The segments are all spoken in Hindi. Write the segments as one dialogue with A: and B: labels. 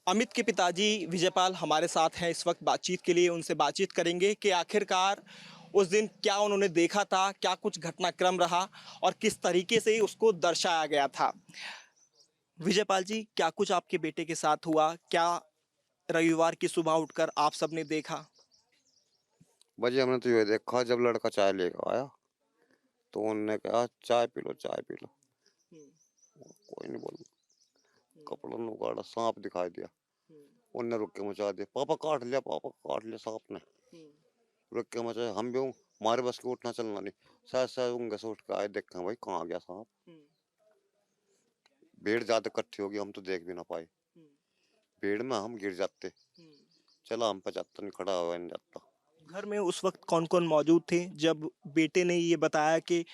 A: अमित के पिताजी विजयपाल हमारे साथ हैं इस वक्त बातचीत के लिए। उनसे बातचीत करेंगे कि आखिरकार उस दिन क्या उन्होंने देखा था, क्या कुछ घटनाक्रम रहा और किस तरीके से उसको दर्शाया गया था। विजयपाल जी, क्या कुछ आपके बेटे के साथ हुआ? क्या रविवार की सुबह उठकर आप सबने देखा?
B: भाजी हमने तो ये देखा, जब लड़का चाय लेकर आया तो उनने कहा चाय पी लो, चाय पी लो।
A: हम्म,
B: कोई नहीं बोला।
A: हम्म,
B: कपड़ों में उगाड़ा सांप दिखाई दिया।
A: हम्म,
B: उनने रुक के मचा दिया, पापा काट लिया, पापा काट लिया सांप ने।
A: हम्म,
B: रुक के मचा, हम भी हूँ, हमारे बस के उठना चलना नहीं। शायद शायद उनके से उठ के आए, देखा भाई कहाँ गया सांप।
A: हम्म,
B: भीड़ ज्यादा इकट्ठी होगी, हम तो देख भी ना पाए।
A: हम्म,
B: भीड़ में हम गिर जाते।
A: हम्म।
B: चला हम पे जाता, नहीं खड़ा हुआ नहीं जाता।
A: घर में उस वक्त कौन कौन मौजूद थे जब बेटे ने ये बताया कि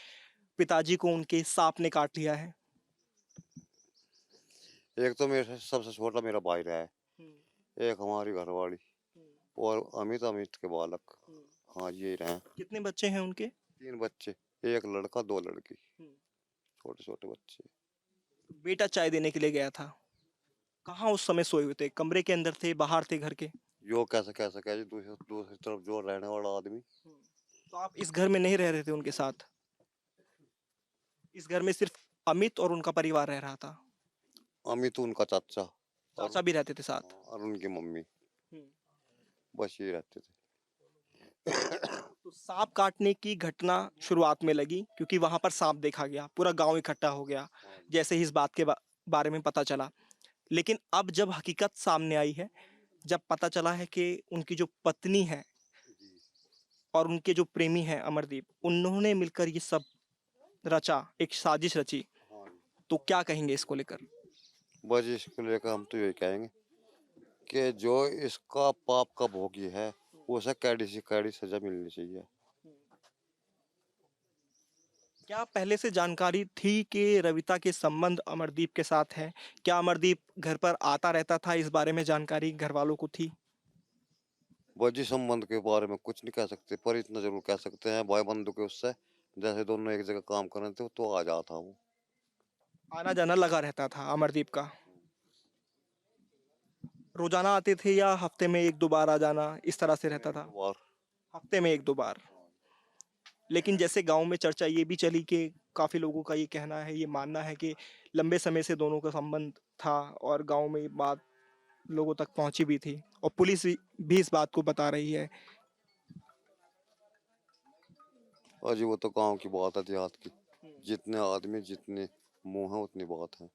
A: पिताजी को उनके सांप ने काट लिया है?
B: एक तो मेरे से सबसे छोटा मेरा भाई रहा है,
A: हम्म,
B: एक हमारी घरवाली
A: हम्म,
B: और अमित अमित के बालक।
A: हम्म।
B: हाँ ये रहे।
A: कितने बच्चे हैं उनके?
B: 3 बच्चे, एक लड़का 2 लड़की,
A: हम्म।
B: छोटे छोटे बच्चे।
A: बेटा चाय देने के लिए गया था। कहाँ उस समय सोए हुए थे? कमरे के अंदर थे, बाहर थे घर के?
B: यो कैसे कैसे कह जी, दूसरी दूसरी तरफ जो रहने वाला आदमी।
A: हम्म। तो आप इस घर में नहीं रह रहे थे उनके साथ? इस घर में सिर्फ अमित और उनका परिवार रह रहा था?
B: अमित उनका चाचा और
A: चाचा भी रहते थे साथ?
B: और उनकी मम्मी,
A: हम्म।
B: बस ये रहते थे।
A: तो सांप काटने की घटना शुरुआत में लगी क्योंकि वहां पर सांप देखा गया, पूरा गांव इकट्ठा हो गया
B: हाँ जी।
A: जैसे ही इस बात के बारे में पता चला। लेकिन अब जब हकीकत सामने आई है, जब पता चला है कि उनकी जो पत्नी है
B: जी।
A: और उनके जो प्रेमी हैं अमरदीप, उन्होंने मिलकर ये सब रचा, एक साजिश रची,
B: हाँ जी।
A: तो क्या कहेंगे इसको लेकर?
B: बस इसको लेकर हम तो यही कहेंगे कि जो इसका पाप का भोगी है, उसे कैडी से कैडी सजा मिलनी चाहिए।
A: क्या पहले से जानकारी थी कि रविता के संबंध अमरदीप के साथ है? क्या अमरदीप घर पर आता रहता था? इस बारे में जानकारी घर वालों को थी?
B: वजी संबंध के बारे में कुछ नहीं कह सकते, पर इतना जरूर कह सकते हैं भाई बंधु के उससे, जैसे दोनों एक जगह काम कर रहे थे तो आ जाता वो।
A: आना जाना लगा रहता था अमरदीप का? रोजाना आते थे या हफ्ते में एक दो बार आ जाना, इस तरह से
B: हफ्ते में
A: रहता
B: एक
A: था?
B: दो बार
A: हफ्ते में एक दो बार। लेकिन जैसे गांव में चर्चा ये भी चली कि काफी लोगों का ये कहना है, ये मानना है कि लंबे समय से दोनों का संबंध था और गांव में ये बात लोगों तक पहुंची भी थी और पुलिस भी इस बात को बता रही है।
B: अजी वो तो गांव की बात है, देहात की। जितने आदमी जितने मुंह है उतनी बात है।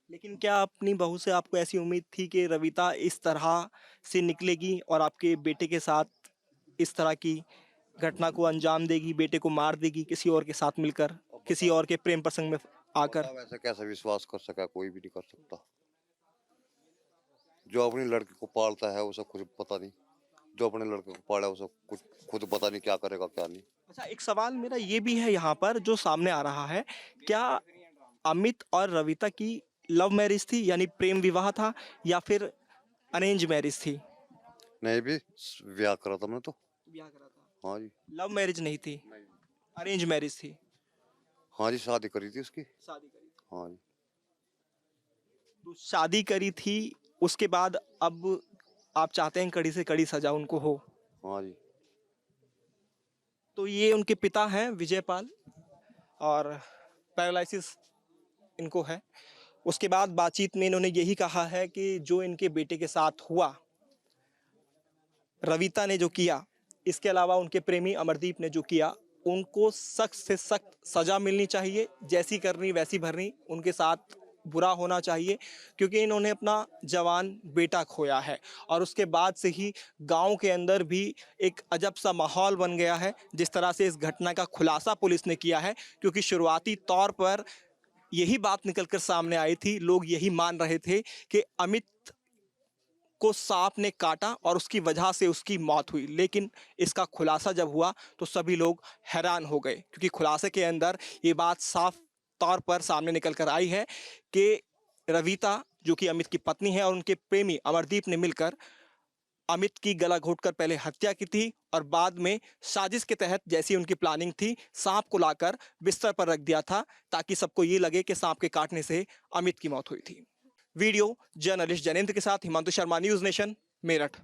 A: लेकिन क्या अपनी बहू से आपको ऐसी उम्मीद थी कि रविता इस तरह से निकलेगी और आपके बेटे के साथ इस तरह की घटना को अंजाम देगी, बेटे को मार देगी किसी और के साथ मिलकर,
B: अब
A: किसी
B: बताओ,
A: और के प्रेम प्रसंग में आकर?
B: बताओ ऐसा कैसे विश्वास कर सका, कोई भी नहीं कर सकता। जो अपनी लड़की को पालता है उसे कुछ पता नहीं, जो अपने लड़के को पाला उसे कुछ खुद पता नहीं क्या करेगा क्या नहीं।
A: अच्छा, एक सवाल मेरा ये भी है यहाँ पर जो सामने आ रहा है। क्या अमित और रविता की लव मैरिज थी, यानी प्रेम विवाह था, या फिर अरेंज मैरिज थी?
B: नहीं भी ब्याह करा था हमने तो।
A: ब्याह करा था।
B: हाँ जी।
A: लव मैरिज नहीं थी,
B: नहीं।
A: अरेंज मैरिज थी।
B: हाँ जी, शादी करी थी उसकी।
A: शादी करी थी।
B: हाँ जी।
A: तो शादी करी थी, उसके बाद अब आप चाहते हैं कड़ी से कड़ी सजा उनको हो?
B: हाँ जी।
A: तो ये उनके पिता हैं विजयपाल, और पैरालिसिस इनको है। उसके बाद बातचीत में इन्होंने यही कहा है कि जो इनके बेटे के साथ हुआ, रविता ने जो किया, इसके अलावा उनके प्रेमी अमरदीप ने जो किया, उनको सख्त से सख्त सजा मिलनी चाहिए। जैसी करनी वैसी भरनी, उनके साथ बुरा होना चाहिए क्योंकि इन्होंने अपना जवान बेटा खोया है। और उसके बाद से ही गांव के अंदर भी एक अजब सा माहौल बन गया है जिस तरह से इस घटना का खुलासा पुलिस ने किया है। क्योंकि शुरुआती तौर पर यही बात निकल कर सामने आई थी, लोग यही मान रहे थे कि अमित को सांप ने काटा और उसकी वजह से उसकी मौत हुई। लेकिन इसका खुलासा जब हुआ तो सभी लोग हैरान हो गए क्योंकि खुलासे के अंदर ये बात साफ तौर पर सामने निकल कर आई है कि रविता, जो कि अमित की पत्नी है, और उनके प्रेमी अमरदीप ने मिलकर अमित की गला घोंटकर पहले हत्या की थी और बाद में साजिश के तहत, जैसी उनकी प्लानिंग थी, सांप को लाकर बिस्तर पर रख दिया था ताकि सबको ये लगे कि सांप के काटने से अमित की मौत हुई थी। वीडियो जर्नलिस्ट जयेंद्र के साथ हिमांशु शर्मा, न्यूज नेशन, मेरठ।